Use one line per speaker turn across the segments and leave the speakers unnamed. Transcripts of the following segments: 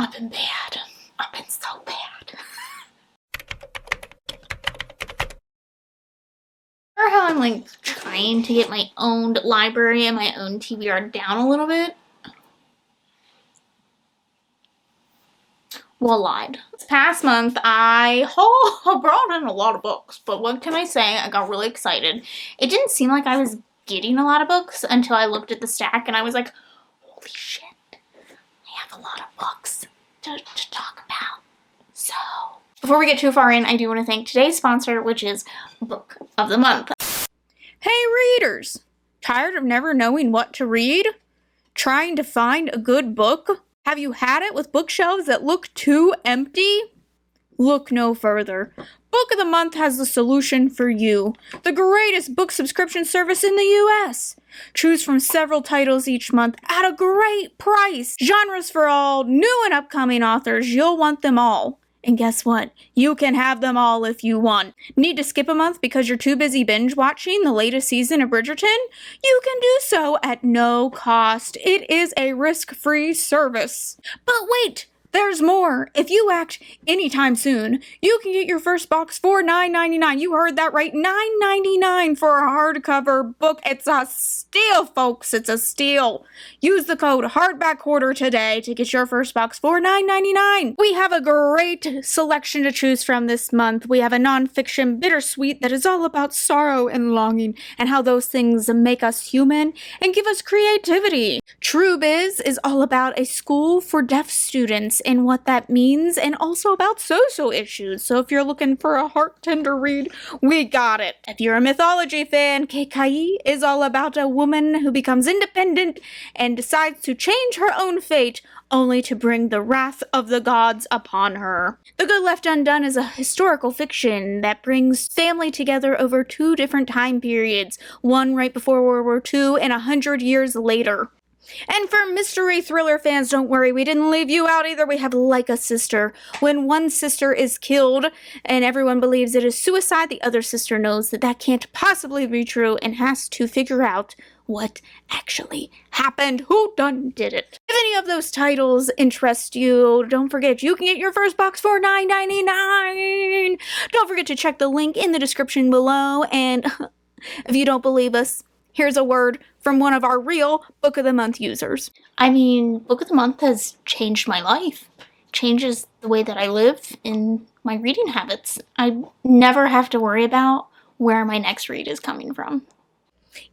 I've been bad. I've been so bad. Remember how I'm like trying to get my own library and my own TBR down a little bit? Well, lied. This past month, I brought in a lot of books, but what can I say? I got really excited. It didn't seem like I was getting a lot of books until I looked at the stack and I was like, holy shit, I have a lot of books to talk about. So, before we get too far in, I do want to thank today's sponsor, which is Book of the Month. Hey readers! Tired of never knowing what to read? Trying to find a good book? Have you had it with bookshelves that look too empty? Look no further. Book of the Month has the solution for you. The greatest book subscription service in the US. Choose from several titles each month at a great price. Genres for all, new and upcoming authors. You'll want them all. And guess what? You can have them all if you want. Need to skip a month because you're too busy binge watching the latest season of Bridgerton? You can do so at no cost. It is a risk-free service. But wait! There's more. If you act anytime soon, you can get your first box for $9.99. You heard that right. $9.99 for a hardcover book. It's a steal, folks. It's a steal. Use the code HARDBACKHOARDER today to get your first box for $9.99. We have a great selection to choose from this month. We have a nonfiction bittersweet that is all about sorrow and longing and how those things make us human and give us creativity. True Biz is all about a school for deaf students and what that means, and also about social issues. So if you're looking for a heart-tender read, we got it. If you're a mythology fan, Kekai is all about a woman who becomes independent and decides to change her own fate, only to bring the wrath of the gods upon her. The Good Left Undone is a historical fiction that brings family together over two different time periods, one right before World War II and 100 years later. And for mystery thriller fans, don't worry, we didn't leave you out either. We have Like a Sister. When one sister is killed and everyone believes it is suicide, the other sister knows that that can't possibly be true and has to figure out what actually happened. Who done did it? If any of those titles interest you, don't forget you can get your first box for $9.99. Don't forget to check the link in the description below. And if you don't believe us, here's a word from one of our real Book of the Month users. I mean, Book of the Month has changed my life. Changes the way that I live and my reading habits. I never have to worry about where my next read is coming from.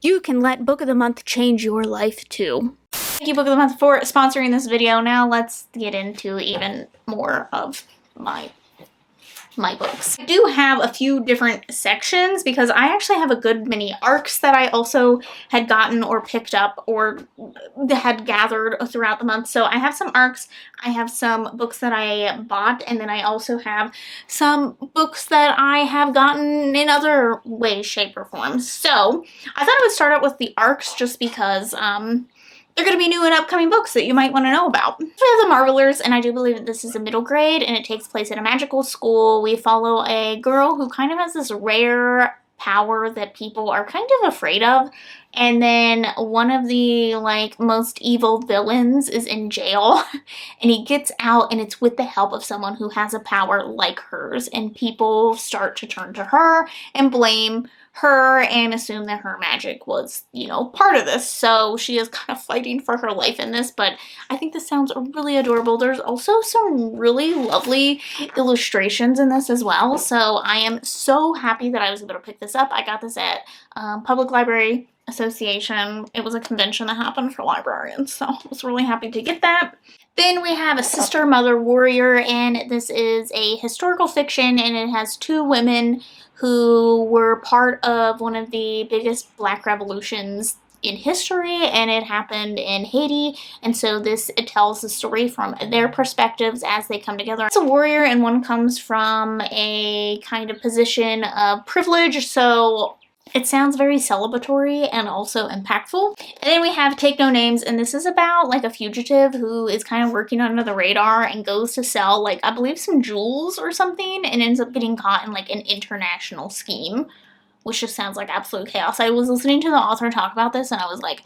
You can let Book of the Month change your life too. Thank you, Book of the Month, for sponsoring this video. Now let's get into even more of my books. I do have a few different sections because I actually have a good many arcs that I also had gotten or picked up or had gathered throughout the month. So I have some arcs, I have some books that I bought, and then I also have some books that I have gotten in other ways, shape, or forms. So I thought I would start out with the arcs just because they're going to be new and upcoming books that you might want to know about. We have The Marvelers, and I do believe that this is a middle grade, and it takes place at a magical school. We follow a girl who kind of has this rare power that people are kind of afraid of, and then one of the, most evil villains is in jail, and he gets out, and it's with the help of someone who has a power like hers, and people start to turn to her and blame her and assume that her magic was, part of this. So she is kind of fighting for her life in this, but I think this sounds really adorable. There's also some really lovely illustrations in this as well. So I am so happy that I was able to pick this up. I got this at Public Library Association. It was a convention that happened for librarians, so I was really happy to get that. Then we have A Sister, Mother, Warrior, and this is a historical fiction, and it has two women who were part of one of the biggest Black revolutions in history, and it happened in Haiti, and so it tells the story from their perspectives as they come together. It's a warrior, and one comes from a kind of position of privilege, so it sounds very celebratory and also impactful. And then we have Take No Names, and this is about a fugitive who is kind of working under the radar and goes to sell I believe some jewels or something, and ends up getting caught in an international scheme, which just sounds like absolute chaos. I was listening to the author talk about this and I was like,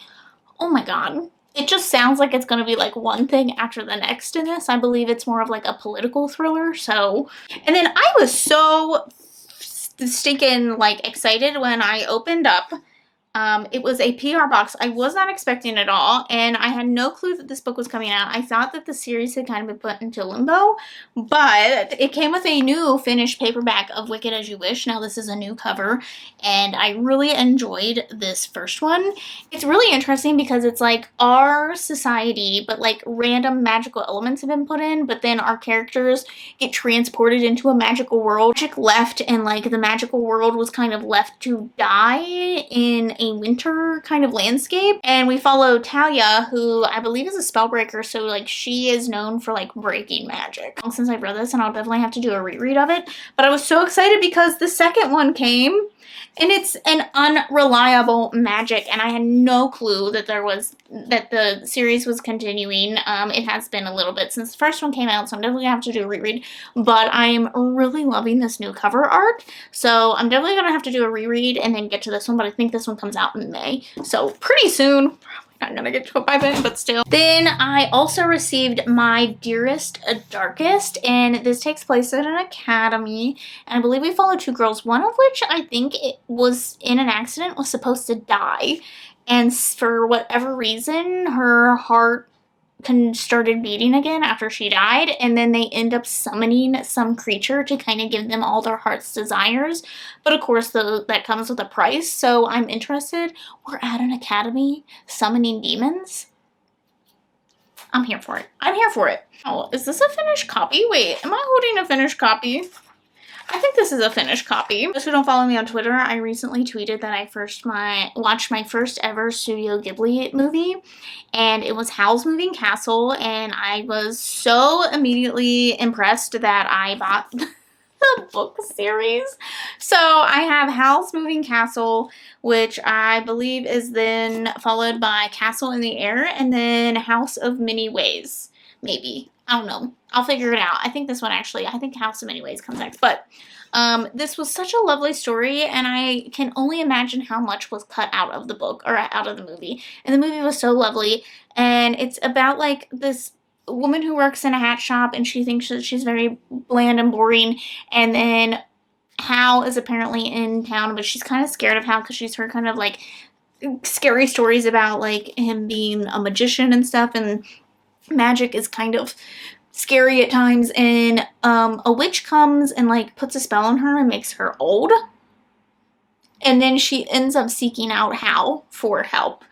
oh my god, it just sounds like it's going to be like one thing after the next in this. I believe it's more of like a political thriller. So, and then I was so stinking like excited when I opened up. It was a PR box. I was not expecting it at all, and I had no clue that this book was coming out. I thought that the series had kind of been put into limbo, but it came with a new finished paperback of Wicked As You Wish. Now this is a new cover, and I really enjoyed this first one. It's really interesting because it's like our society, but like random magical elements have been put in, but then our characters get transported into a magical world. Magic left, and like the magical world was kind of left to die in a winter kind of landscape, and we follow Talia, who I believe is a spellbreaker, so like she is known for like breaking magic. Since I've read this, and I'll definitely have to do a reread of it, but I was so excited because the second one came, and it's an unreliable magic, and I had no clue that the series was continuing. It has been a little bit since the first one came out, so I'm definitely gonna have to do a reread, but I'm really loving this new cover art, so I'm definitely gonna have to do a reread and then get to this one, but I think this one comes out in May, so pretty soon. Not gonna get to it by then, but still. Then I also received my Dearest Darkest, and this takes place at an academy, and I believe we follow two girls, one of which I think it was in an accident, was supposed to die, and for whatever reason her heart started beating again after she died, and then they end up summoning some creature to kind of give them all their heart's desires, but of course that comes with a price. So I'm interested. We're at an academy summoning demons. I'm here for it. I'm here for it. Oh, is this a finished copy? Wait, am I holding a finished copy? I think this is a finished copy. For those who don't follow me on Twitter, I recently tweeted that I watched my first ever Studio Ghibli movie, and it was Howl's Moving Castle, and I was so immediately impressed that I bought the book series. So I have Howl's Moving Castle, which I believe is then followed by Castle in the Air, and then House of Many Ways, maybe. I don't know. I'll figure it out. I think this one actually, I think House in Many Ways comes next. But this was such a lovely story, and I can only imagine how much was cut out of the book, or out of the movie. And the movie was so lovely, and it's about like this woman who works in a hat shop, and she thinks that she's very bland and boring, and then Hal is apparently in town, but she's kind of scared of Hal because she's heard kind of like scary stories about like him being a magician and stuff, and magic is kind of scary at times, and a witch comes and like puts a spell on her and makes her old, and then she ends up seeking out Hal for help,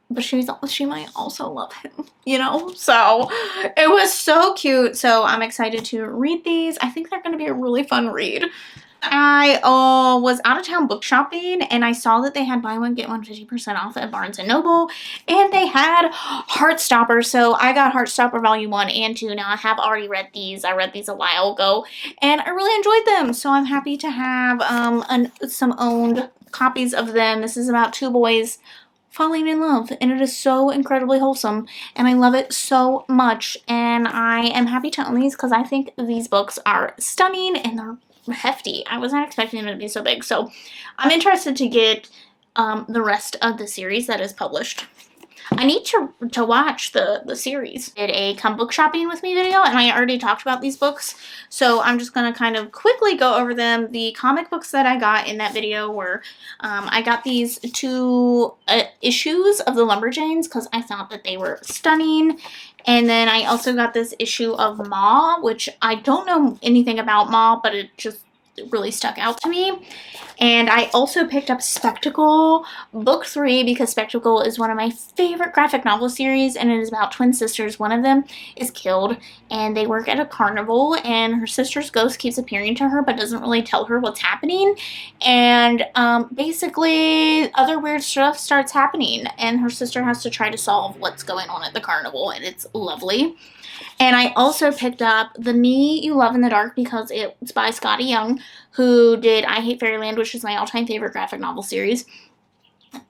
but she might also love him, you know? So it was so cute. So I'm excited to read these. I think they're going to be a really fun read. I was out of town book shopping, and I saw that they had buy one get one 50% off at Barnes & Noble, and they had Heartstopper, so I got Heartstopper Volume 1 and 2. Now I have already read these. I read these a while ago, and I really enjoyed them, so I'm happy to have some owned copies of them. This is about two boys falling in love, and it is so incredibly wholesome, and I love it so much, and I am happy to own these because I think these books are stunning, and they're hefty. I was not expecting them to be so big, so I'm interested to get the rest of the series that is published. I need to watch the series. I did a come book shopping with me video, and I already talked about these books, so I'm just going to kind of quickly go over them. The comic books that I got in that video were, I got these two issues of the Lumberjanes because I thought that they were stunning. And then I also got this issue of Ma, which I don't know anything about Ma, but it just really stuck out to me. And I also picked up Spectacle Book 3 because Spectacle is one of my favorite graphic novel series, and it is about twin sisters. One of them is killed, and they work at a carnival, and her sister's ghost keeps appearing to her but doesn't really tell her what's happening. And basically other weird stuff starts happening, and her sister has to try to solve what's going on at the carnival, and it's lovely. And I also picked up The Me You Love in the Dark because it's by Scotty Young, who did I Hate Fairyland, which is my all-time favorite graphic novel series.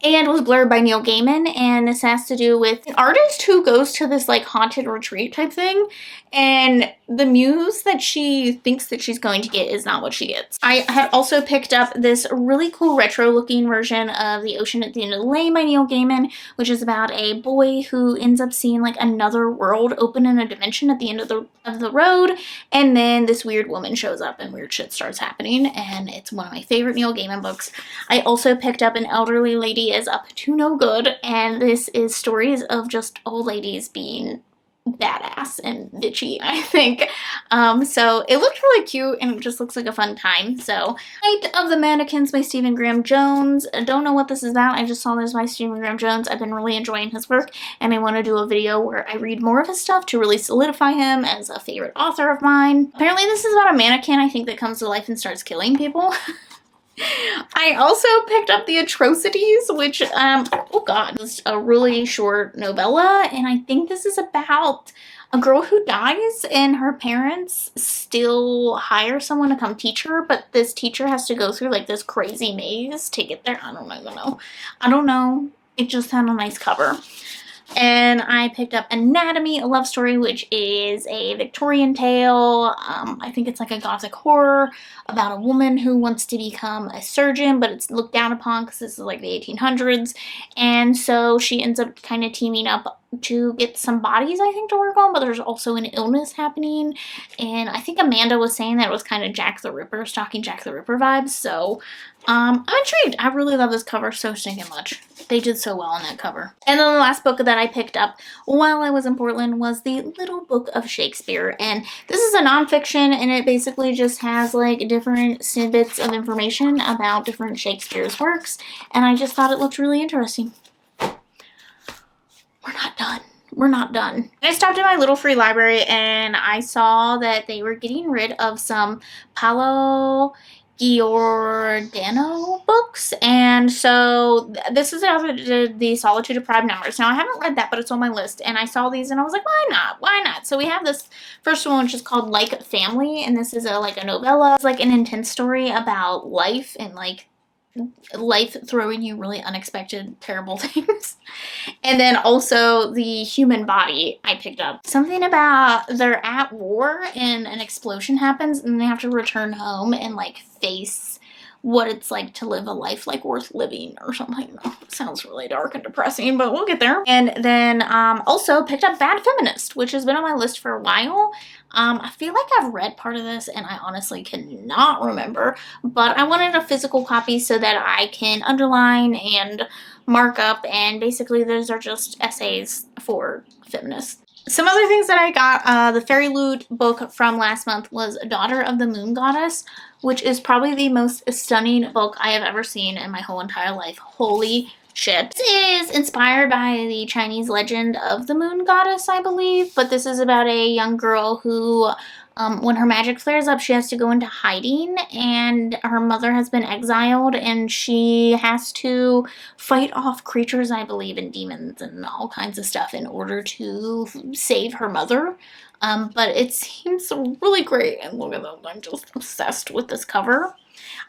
and was blurred by Neil Gaiman. And this has to do with an artist who goes to this like haunted retreat type thing, and the muse that she thinks that she's going to get is not what she gets. I had also picked up this really cool retro looking version of The Ocean at the End of the Lane by Neil Gaiman, which is about a boy who ends up seeing like another world open in a dimension at the end of the road, and then this weird woman shows up and weird shit starts happening, and it's one of my favorite Neil Gaiman books. I also picked up An Elderly Lady is Up to No Good, and this is stories of just old ladies being badass and bitchy, I think. So it looked really cute and it just looks like a fun time. So Night of the Mannequins by Stephen Graham Jones. I don't know what this is about. I just saw this by Stephen Graham Jones. I've been really enjoying his work, and I want to do a video where I read more of his stuff to really solidify him as a favorite author of mine. Apparently this is about a mannequin, I think, that comes to life and starts killing people. I also picked up the Atrocities, which, oh god, is a really short novella, and I think this is about a girl who dies and her parents still hire someone to come teach her, but this teacher has to go through like this crazy maze to get there. I don't know. It just had a nice cover. And I picked up Anatomy, a Love Story, which is a Victorian tale. I think it's like a gothic horror about a woman who wants to become a surgeon, but it's looked down upon because this is like the 1800s. And so she ends up kind of teaming up to get some bodies, I think, to work on, but there's also an illness happening. And I think Amanda was saying that it was kind of Jack the Ripper, stalking Jack the Ripper vibes. So I'm intrigued. I really love this cover so stinking much. They did so well on that cover. And then the last book that I picked up while I was in Portland was The Little Book of Shakespeare. And this is a nonfiction, and it basically just has like different snippets of information about different Shakespeare's works. And I just thought it looked really interesting. We're not done. We're not done. I stopped at my little free library and I saw that they were getting rid of some Paolo Giordano books, and so this is how they did The Solitude of Prime Numbers. Now I haven't read that, but it's on my list, and I saw these and I was like, why not? Why not? So we have this first one, which is called Like Family, and this is like a novella. It's like an intense story about life and like life throwing you really unexpected terrible things. And then also The Human Body I picked up. Something about they're at war and an explosion happens and they have to return home and like face what it's like to live a life like worth living or something. It sounds really dark and depressing, but we'll get there. And then also picked up Bad Feminist, which has been on my list for a while. I feel like I've read part of this and I honestly cannot remember, but I wanted a physical copy so that I can underline and mark up, and basically those are just essays for feminists. Some other things that I got, the Fairy Loot book from last month was Daughter of the Moon Goddess, which is probably the most stunning book I have ever seen in my whole entire life. Holy shit. This is inspired by the Chinese legend of the moon goddess, I believe, but this is about a young girl who, when her magic flares up, she has to go into hiding, and her mother has been exiled, and she has to fight off creatures, I believe, and demons and all kinds of stuff in order to save her mother. But it seems really great, and look at that, I'm just obsessed with this cover.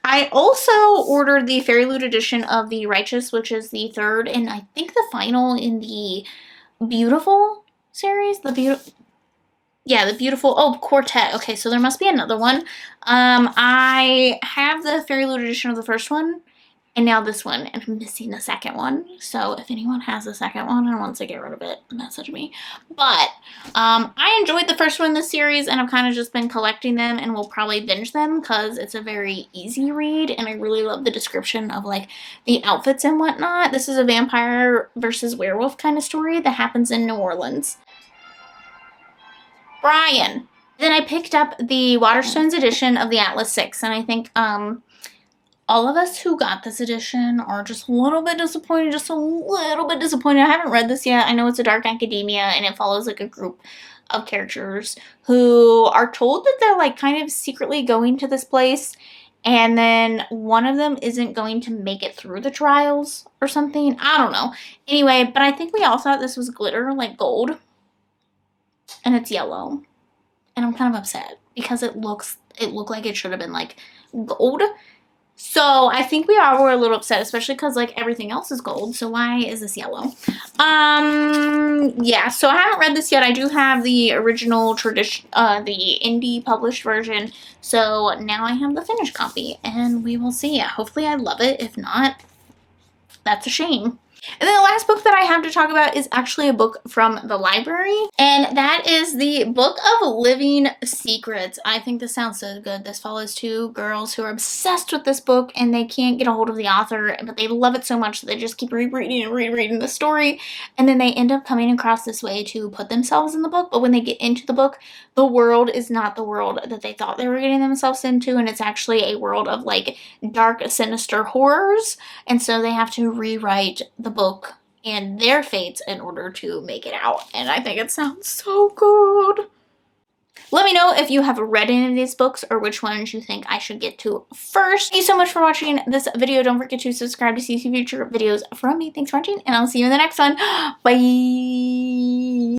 I also ordered the Fairy Loot edition of The Righteous, which is the third and I think the final in the Beautiful series. The Beautiful, oh, quartet. Okay, so there must be another one. I have the Fairy Loot edition of the first one, and now this one, and I'm missing the second one. So if anyone has the second one and wants to get rid of it, message me. But I enjoyed the first one in the series, and I've kind of just been collecting them, and will probably binge them because it's a very easy read, and I really love the description of like the outfits and whatnot. This is a vampire versus werewolf kind of story that happens in New Orleans. Brian. Then I picked up the Waterstones edition of the Atlas 6, and I think all of us who got this edition are just a little bit disappointed, I haven't read this yet. I know it's a dark academia, and it follows like a group of characters who are told that they're like kind of secretly going to this place, and then one of them isn't going to make it through the trials or something. I don't know. Anyway, but I think we all thought this was glitter, like gold, and it's yellow, and I'm kind of upset because it looked like it should have been like gold. So I think we all were a little upset, especially because like everything else is gold. So why is this yellow? Yeah, so I haven't read this yet. I do have the original tradition, the indie published version. So now I have the finished copy and we will see. Hopefully I love it. If not, that's a shame. And then the last book that I have to talk about is actually a book from the library, and that is the Book of Living Secrets. I think this sounds so good. This follows two girls who are obsessed with this book, and they can't get a hold of the author, but they love it so much that they just keep rereading and rereading the story, and then they end up coming across this way to put themselves in the book. But when they get into the book, the world is not the world that they thought they were getting themselves into, and it's actually a world of like dark, sinister horrors, and so they have to rewrite the book and their fates in order to make it out. And I think it sounds so good. Let me know if you have read any of these books or which ones you think I should get to first. Thank you so much for watching this video. Don't forget to subscribe to see future videos from me. Thanks for watching, and I'll see you in the next one. Bye!